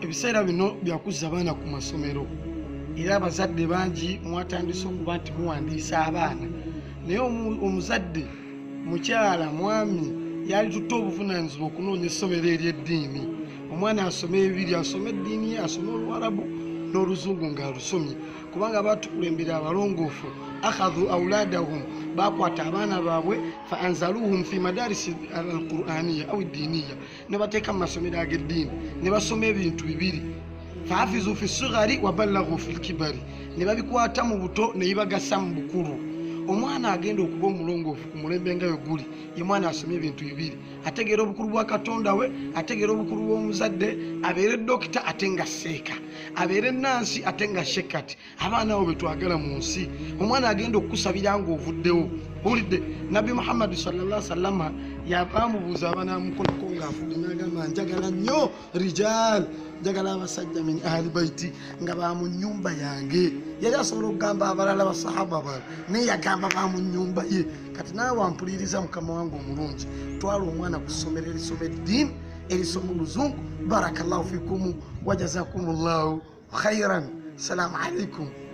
ebiseera bino byakuzza abaana ku masomero era abazadde bangi mwatandise okuba nti muwandiisa abaana naye omuzadde mukyala mwami yali tutta obuvunaanyizibwa okunoonya essomero ery'eddiini omwana asome ebiri asome eddiini asome oluwarabu n'oluzungu ng'alusomye kubanga batukulembera abalongoofu akhadhu auladahum bakwata abaana baabwe fa anzaluhum fi madarisi alquraniya au diniya ne bateeka mu masomero ag'eddiini ne basoma ebintu bibiri fahafizu fi sigari wa balaghu fi lkibari ne babikwata mu buto ne bibagasa mu bukulu omwana agenda okuba omulongoofu ku mulembe nga we guli ye mwana asoma ebintu bibiri ategeera obukulu bwa katonda we ategeera obukulu bw'omuzadde abeere dokita ate nga seeka abeere nansi ate nga shekati abaana abo betwagala mu nsi omwana agenda okukusabira ng'ovuddewo owulidde nabbi muhammadi sallallahu sallama yabamubuuza abanamukolako ng'afudde n'agamba njagala nnyo rijal njagala abasajja min ahli baiti nga ba mu nnyumba yange yali asobola okugamba abalala basahaba bala naye yagamba ba mu nnyumba ye kati naawe wampuliriza mukama wange omulungi twala omwana ku ssomero erisoma eddiini erisoma oluzungu barakallahu fikumu wajazakumullahu khairan. Assalamu alaikum.